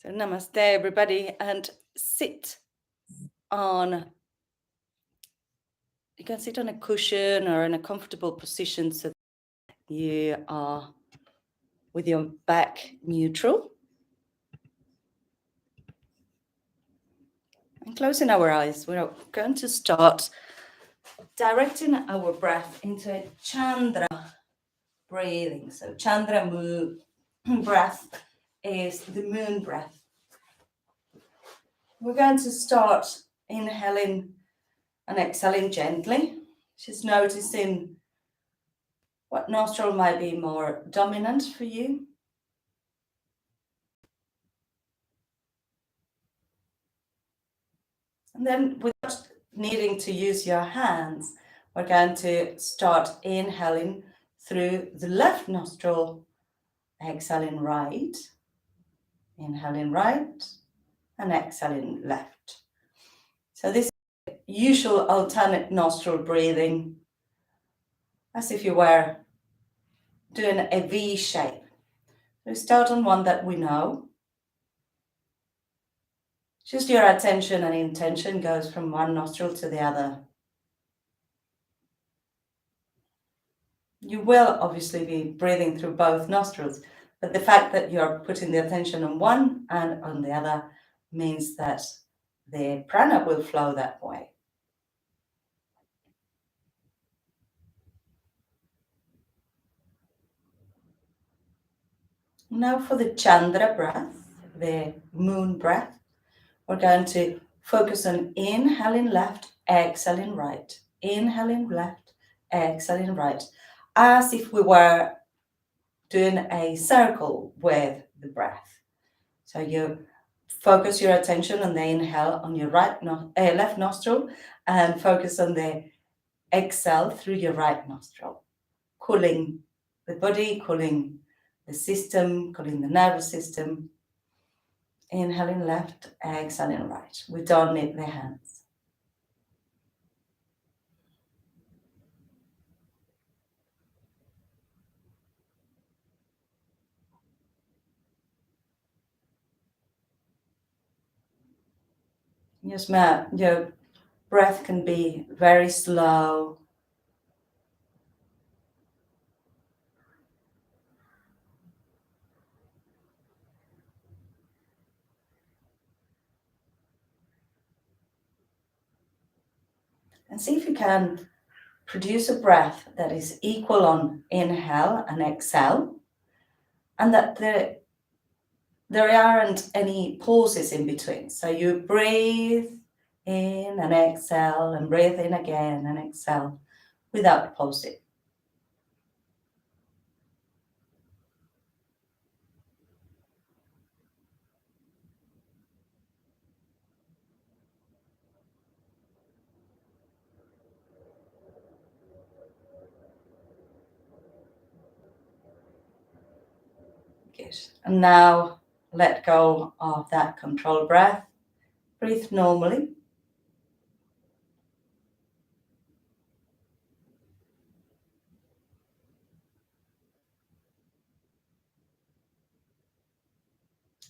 So namaste, everybody, and sit on, you can sit on a cushion or in a comfortable position so you are with your back neutral. And closing our eyes, we're going to start directing our breath into a Chandra breathing. So Chandra breath is the moon breath. We're going to start inhaling and exhaling gently. Just noticing what nostril might be more dominant for you. And then without needing to use your hands, we're going to start inhaling through the left nostril, exhaling right, inhaling right, and exhaling left. So this is usual alternate nostril breathing, as if you were doing a V shape. We start on one that we know. Just your attention and intention goes from one nostril to the other. You will obviously be breathing through both nostrils, but the fact that you're putting the attention on one and on the other means that the prana will flow that way. Now for the Chandra breath, the moon breath, we're going to focus on inhaling left, exhaling right, inhaling left, exhaling right, as if we were doing a circle with the breath. So you focus your attention on the inhale on your left nostril and focus on the exhale through your right nostril, cooling the body, cooling the system, cooling the nervous system. Inhaling left, exhaling right. We don't need the hands. Your breath can be very slow. And see if you can produce a breath that is equal on inhale and exhale, and that there aren't any pauses in between. So you breathe in and exhale and breathe in again and exhale without pausing. Good. And now let go of that controlled breath. Breathe normally.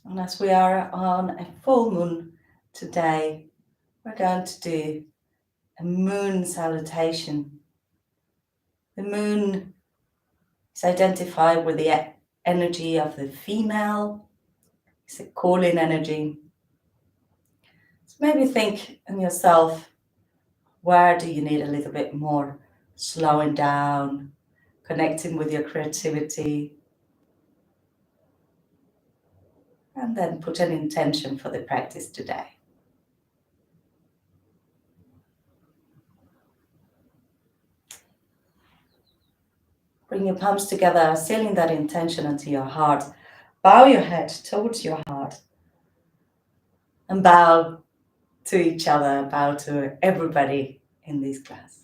And as we are on a full moon today, we're going to do a moon salutation. The moon is identified with the energy of the female. It's a calling energy. So maybe think in yourself, where do you need a little bit more slowing down, connecting with your creativity, and then put an intention for the practice today. Bring your palms together, sealing that intention into your heart. Bow your head towards your heart and bow to each other, bow to everybody in this class.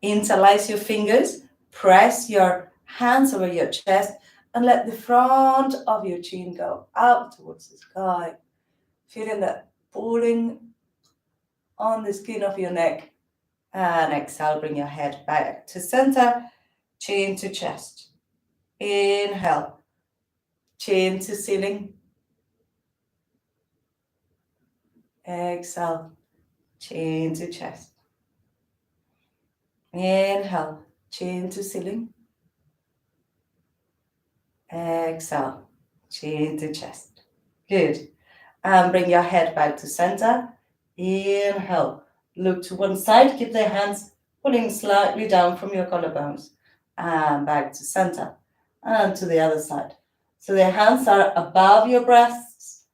Interlace your fingers, press your hands over your chest, and let the front of your chin go up towards the sky, feeling that pulling on the skin of your neck. And exhale, bring your head back to center, chin to chest. Inhale, chin to ceiling. Exhale, chin to chest. Inhale, chin to ceiling. Exhale, chin to chest. Good. And bring your head back to center. Inhale, look to one side, keep the hands pulling slightly down from your collarbones. And back to center. And to the other side. So the hands are above your breasts,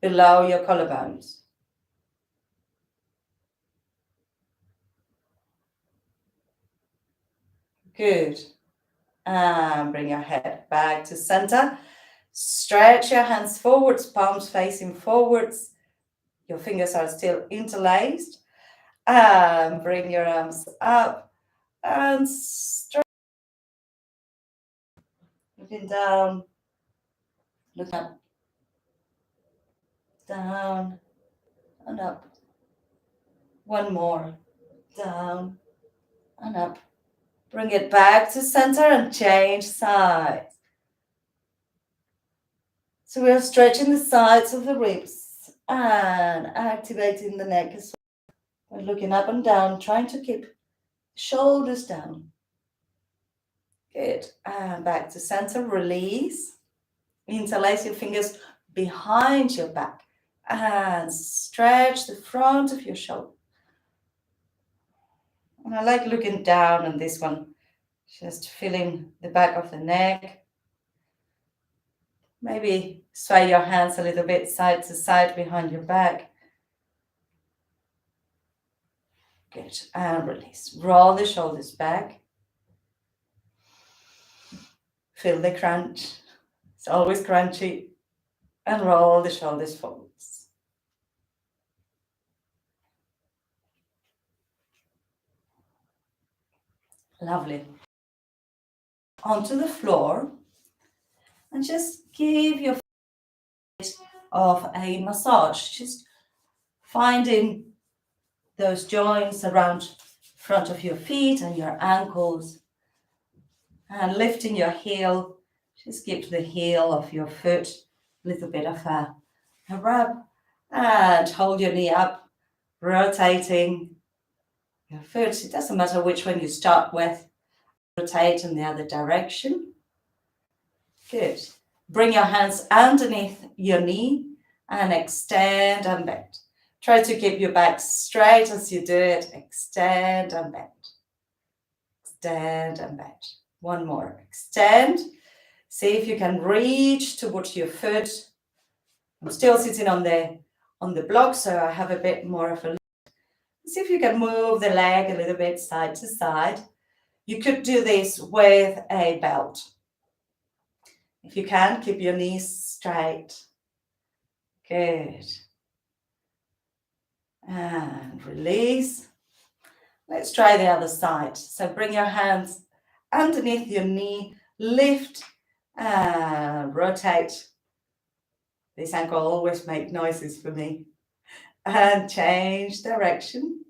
below your collarbones. Good. And bring your head back to center. Stretch your hands forwards, palms facing forwards. Your fingers are still interlaced. And bring your arms up and stretch. Looking down, look up, down, and up. One more, down, and up. Bring it back to center and change sides. So we are stretching the sides of the ribs and activating the neck as well. We're looking up and down, trying to keep shoulders down. Good. And back to center, release. Interlace your fingers behind your back and stretch the front of your shoulder. And I like looking down on this one, just feeling the back of the neck. Maybe sway your hands a little bit side to side behind your back. Good. And release. Roll the shoulders back. Feel the crunch. It's always crunchy. And roll the shoulders forwards. Lovely. Onto the floor. And just give your feet of a massage. Just finding those joints around front of your feet and your ankles. And lifting your heel. Just give the heel of your foot a little bit of a rub. And hold your knee up, rotating your foot. It doesn't matter which one you start with. Rotate in the other direction. Good. Bring your hands underneath your knee and extend and bend. Try to keep your back straight as you do it. Extend and bend. Extend and bend. One more. Extend. See if you can reach towards your foot. I'm still sitting on the block, so I have a bit more of a lift. See if you can move the leg a little bit side to side. You could do this with a belt. If you can, keep your knees straight. Good. And release. Let's try the other side. So bring your hands underneath your knee, lift and rotate. This ankle always makes noises for me. And change direction.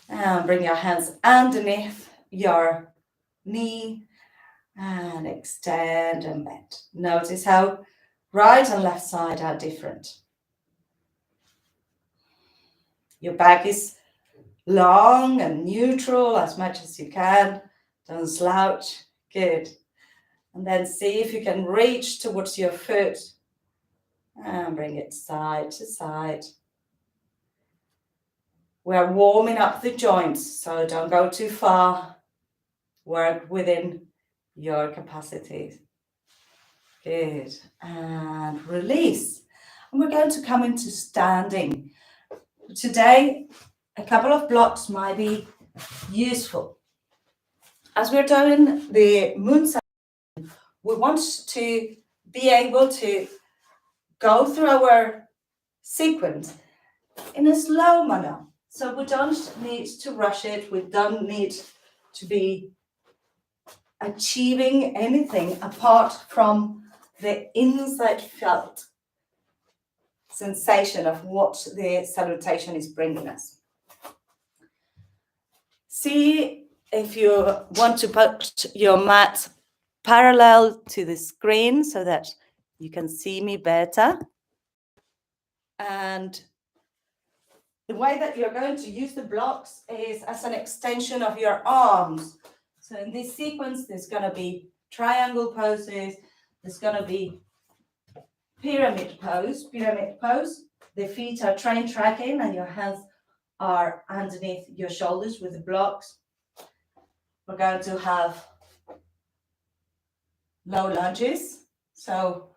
And bring your hands underneath your knee and extend and bend. Notice how right and left side are different. Your back is long and neutral as much as you can. Don't slouch. Good. And then see if you can reach towards your foot and bring it side to side. We're warming up the joints, so don't go too far. Work within your capacities. Good. And release. And we're going to come into standing. Today, a couple of blocks might be useful. As we're doing the moon cycle, we want to be able to go through our sequence in a slow manner. So we don't need to rush it. We don't need to be achieving anything apart from the inside felt sensation of what the salutation is bringing us. See if you want to put your mat parallel to the screen so that you can see me better. And the way that you're going to use the blocks is as an extension of your arms. So in this sequence, there's going to be triangle poses. There's going to be pyramid pose. Pyramid pose. The feet are train tracking and your hands are underneath your shoulders with the blocks. We're going to have low lunges. So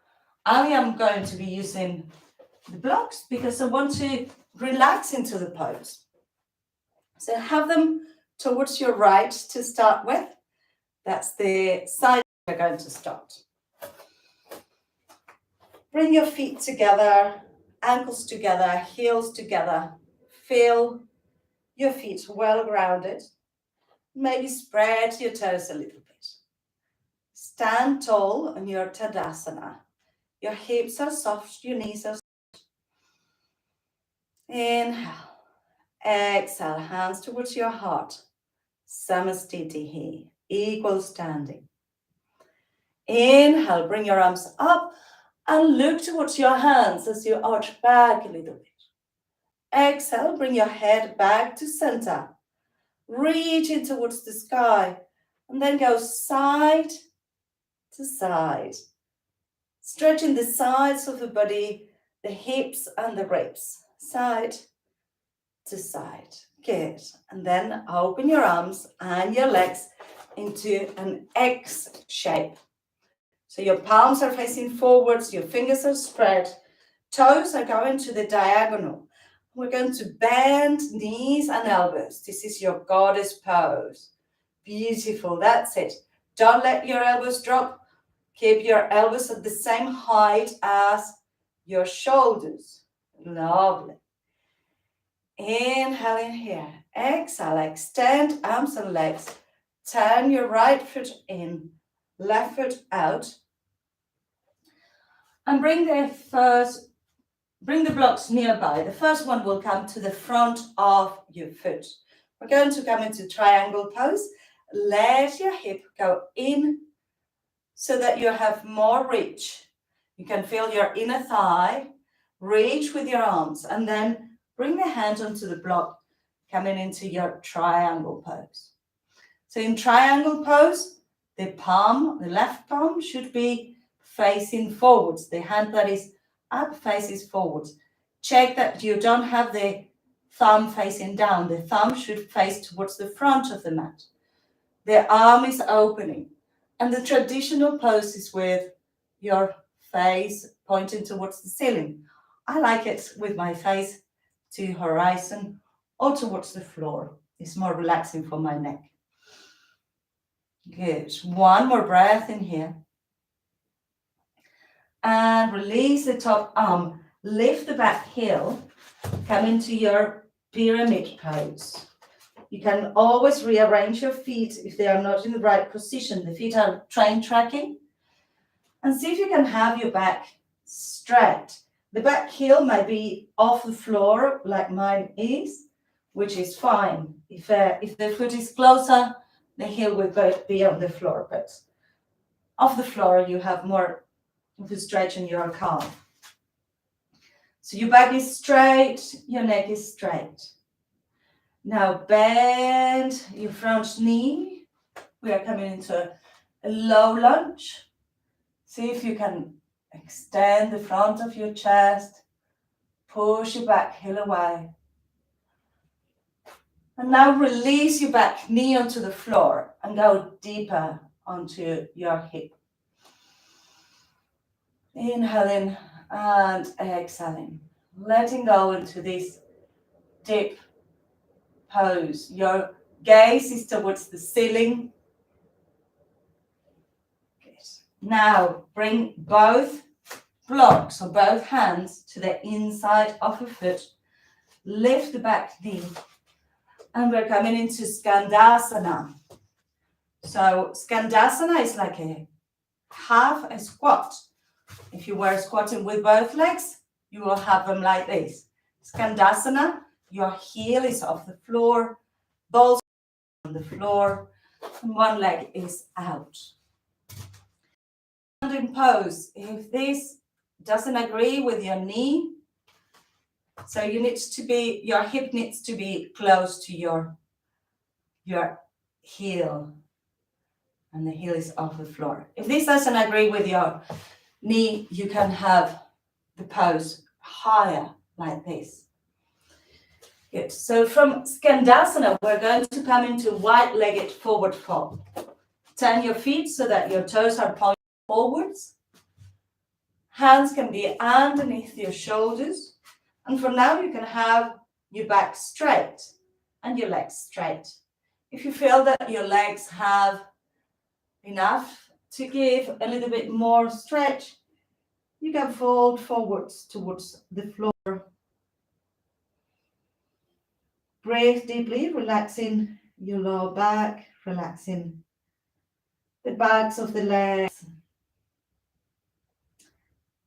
I am going to be using the blocks because I want to relax into the pose. So have them towards your right to start with. That's the side we're going to start. Bring your feet together, ankles together, heels together. Feel your feet well grounded. Maybe spread your toes a little bit. Stand tall on your Tadasana. Your hips are soft, your knees are soft. Inhale. Exhale, hands towards your heart. Samastitihi, equal standing. Inhale, bring your arms up and look towards your hands as you arch back a little bit. Exhale, bring your head back to center. Reaching towards the sky and then go side to side. Stretching the sides of the body, the hips and the ribs. Side to side. Good. And then open your arms and your legs into an X shape. So your palms are facing forwards, your fingers are spread, toes are going to the diagonal. We're going to bend knees and elbows. This is your goddess pose. Beautiful, that's it. Don't let your elbows drop. Keep your elbows at the same height as your shoulders. Lovely. Inhale in here. Exhale, extend arms and legs. Turn your right foot in, left foot out. And bring the blocks nearby. The first one will come to the front of your foot. We're going to come into triangle pose. Let your hip go in so that you have more reach. You can feel your inner thigh. Reach with your arms and then bring the hand onto the block, coming into your triangle pose. So in triangle pose, the left palm should be facing forwards. The hand that is up faces forwards. Check that you don't have the thumb facing down. The thumb should face towards the front of the mat. The arm is opening. And the traditional pose is with your face pointing towards the ceiling. I like it with my face to horizon or towards the floor. It's more relaxing for my neck. Good. One more breath in here. And release the top arm. Lift the back heel. Come into your pyramid pose. You can always rearrange your feet if they are not in the right position. The feet are train tracking. And see if you can have your back straight. The back heel might be off the floor like mine is, which is fine. If the foot is closer, the heel will be on the floor. But off the floor, you have more of a stretch in your calf. So your back is straight, your neck is straight. Now bend your front knee. We are coming into a low lunge. See if you can extend the front of your chest. Push your back heel away. And now release your back knee onto the floor and go deeper onto your hip. Inhaling and exhaling. Letting go into this deep pose. Your gaze is towards the ceiling. Good. Now bring both blocks or both hands to the inside of a foot. Lift the back knee. And we're coming into Skandasana. So Skandasana is like half a squat. If you were squatting with both legs, you will have them like this. Skandasana, your heel is off the floor, balls on the floor, and one leg is out. standing pose. If this doesn't agree with your knee, so your hip needs to be close to your heel, and the heel is off the floor. If this doesn't agree with your knee, you can have the pose higher like this. Good. So from Skandasana, we're going to come into wide-legged forward fold. Turn your feet so that your toes are pointed forwards. Hands can be underneath your shoulders. And for now, you can have your back straight and your legs straight. If you feel that your legs have enough to give a little bit more stretch, you can fold forwards towards the floor. Breathe deeply, relaxing your lower back, relaxing the backs of the legs,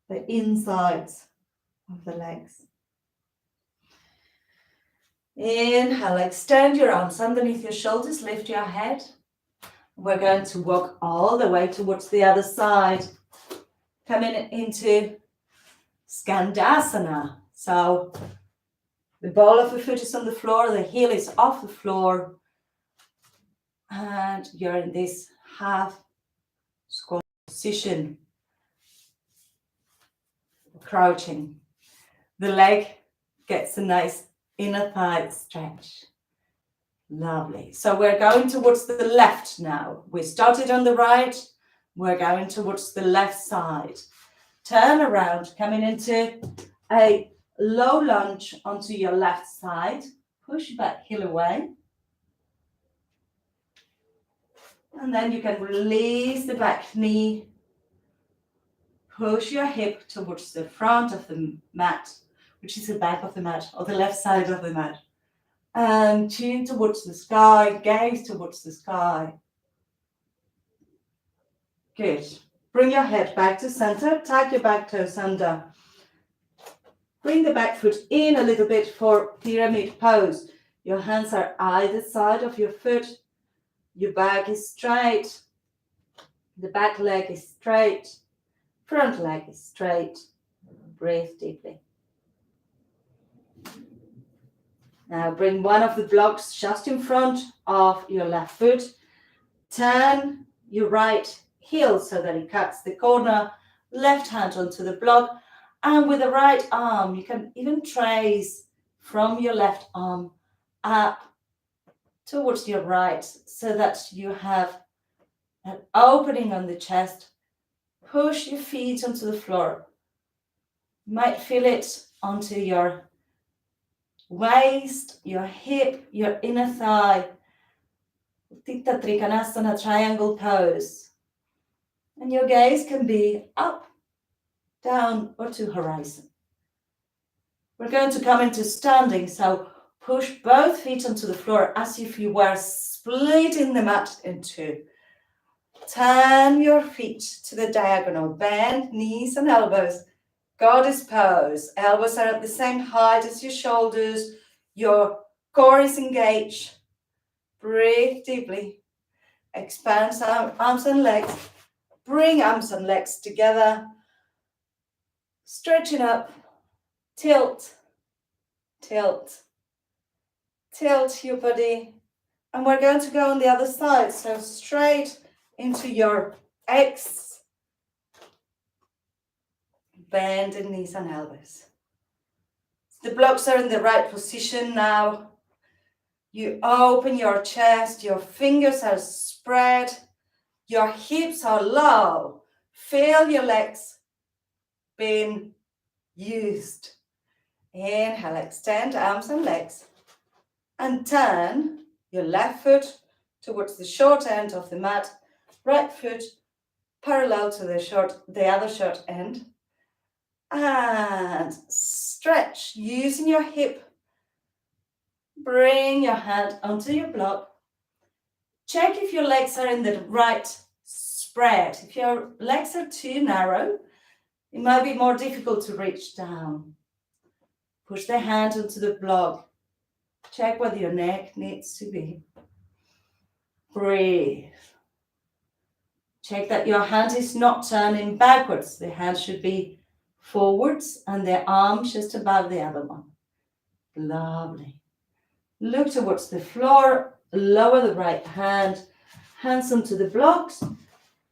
the insides of the legs. Inhale, extend your arms underneath your shoulders, lift your head. We're going to walk all the way towards the other side, coming into Skandasana. So the ball of the foot is on the floor, the heel is off the floor, and you're in this half squat position, crouching. The leg gets a nice inner thigh stretch. Lovely. So we're going towards the left now. We started on the right. We're going towards the left side. Turn around, coming into a low lunge onto your left side. Push back heel away. And then you can release the back knee. Push your hip towards the front of the mat, which is the back of the mat, or the left side of the mat. And chin towards the sky, gaze towards the sky. Good. Bring your head back to center, tuck your back toes under. Bring the back foot in a little bit for pyramid pose. Your hands are either side of your foot. Your back is straight. The back leg is straight. Front leg is straight. Breathe deeply. Now bring one of the blocks just in front of your left foot. Turn your right heel so that it cuts the corner. Left hand onto the block. And with the right arm, you can even trace from your left arm up towards your right so that you have an opening on the chest. Push your feet onto the floor. You might feel it onto your waist, your hip, your inner thigh. Utthita Trikonasana triangle pose. And your gaze can be up, down, or to horizon. We're going to come into standing, so push both feet onto the floor as if you were splitting the mat in two. Turn your feet to the diagonal, bend knees and elbows. Goddess pose. Elbows are at the same height as your shoulders. Your core is engaged. Breathe deeply. Expand arms and legs. Bring arms and legs together. Stretching up. Tilt. Tilt. Tilt your body. And we're going to go on the other side. So straight into your X. Bend the knees and elbows. The blocks are in the right position now. You open your chest, your fingers are spread, your hips are low. Feel your legs being used. Inhale, extend arms and legs. And turn your left foot towards the short end of the mat, right foot parallel to the other short end. And stretch using your hip. Bring your hand onto your block. Check if your legs are in the right spread. If your legs are too narrow, it might be more difficult to reach down. Push the hand onto the block. Check whether your neck needs to be. Breathe. Check that your hand is not turning backwards. The hand should be forwards and the arm just above the other one. Lovely. Look towards the floor, lower the right hand, hands onto the blocks,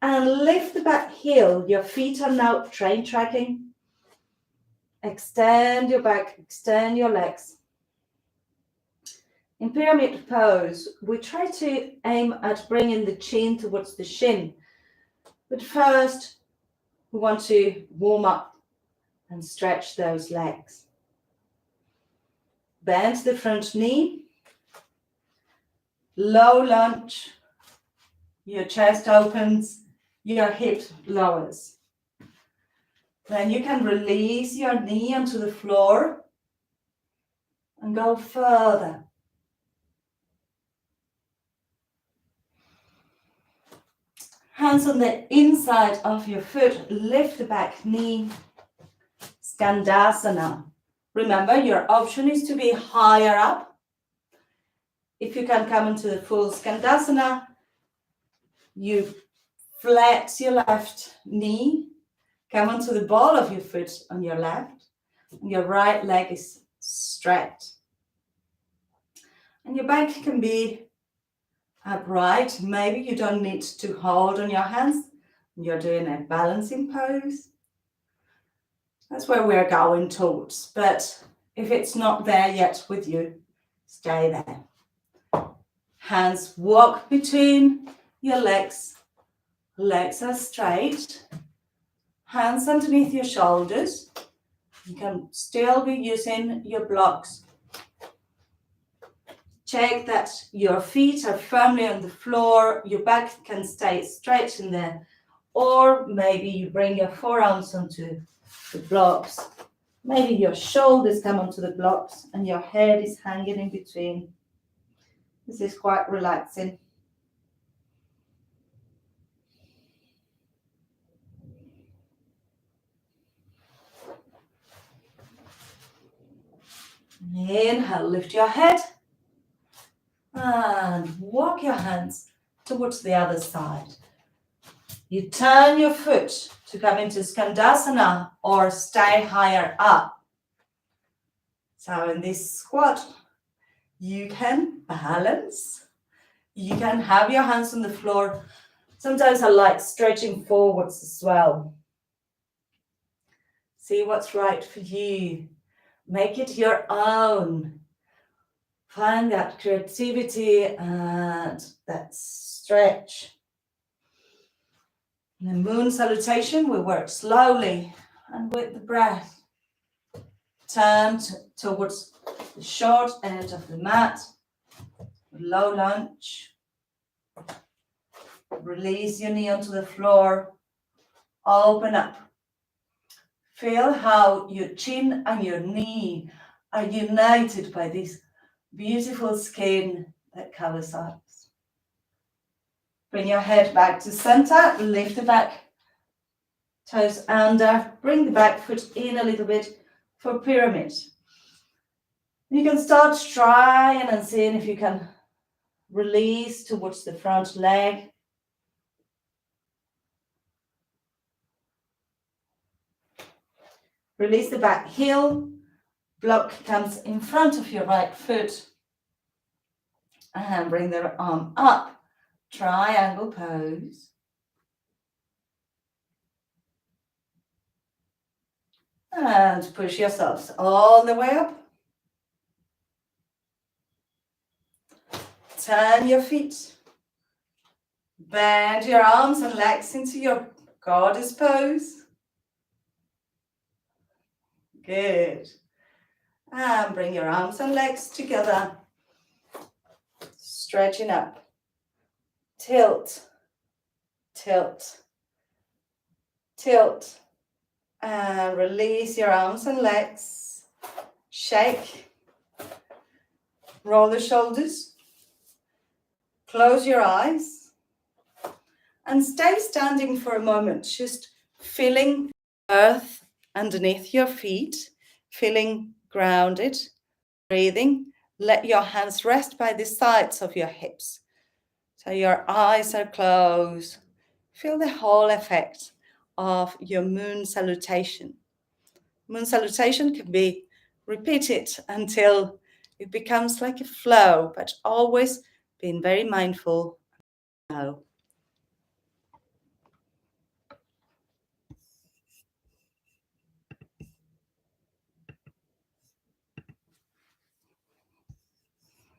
and lift the back heel. Your feet are now train tracking. Extend your back, extend your legs. In pyramid pose, we try to aim at bringing the chin towards the shin. But first, we want to warm up and stretch those legs. Bend the front knee. Low lunge. Your chest opens, your hip lowers. Then you can release your knee onto the floor and go further. Hands on the inside of your foot, lift the back knee, Skandasana. Remember, your option is to be higher up. If you can come into the full Skandasana, you flex your left knee, come onto the ball of your foot on your left, and your right leg is straight. And your back can be upright. Maybe you don't need to hold on your hands. You're doing a balancing pose. That's where we're going towards. But if it's not there yet with you, stay there. Hands walk between your legs. Legs are straight. Hands underneath your shoulders. You can still be using your blocks. Check that your feet are firmly on the floor. Your back can stay straight in there. Or maybe you bring your forearms onto the blocks. Maybe your shoulders come onto the blocks and your head is hanging in between. This is quite relaxing. Inhale, lift your head. And walk your hands towards the other side. You turn your foot to come into Skandasana or stay higher up. So in this squat, you can balance. You can have your hands on the floor. Sometimes I like stretching forwards as well. See what's right for you. Make it your own. Find that creativity and that stretch. In the moon salutation, we work slowly and with the breath. Turn towards the short edge of the mat. Low lunge. Release your knee onto the floor. Open up. Feel how your chin and your knee are united by this beautiful skin that covers us. Bring your head back to center, lift the back toes under, bring the back foot in a little bit for pyramid. You can start trying and seeing if you can release towards the front leg. Release the back heel, block comes in front of your right foot, and bring the arm up. Triangle pose. And push yourselves all the way up. Turn your feet. Bend your arms and legs into your goddess pose. Good. And bring your arms and legs together. Stretching up. Tilt, tilt, tilt. And release your arms and legs. Shake. Roll the shoulders. Close your eyes. And stay standing for a moment, just feeling earth underneath your feet, feeling grounded, breathing. Let your hands rest by the sides of your hips. So your eyes are closed. Feel the whole effect of your moon salutation. Moon salutation can be repeated until it becomes like a flow, but always being very mindful. Now,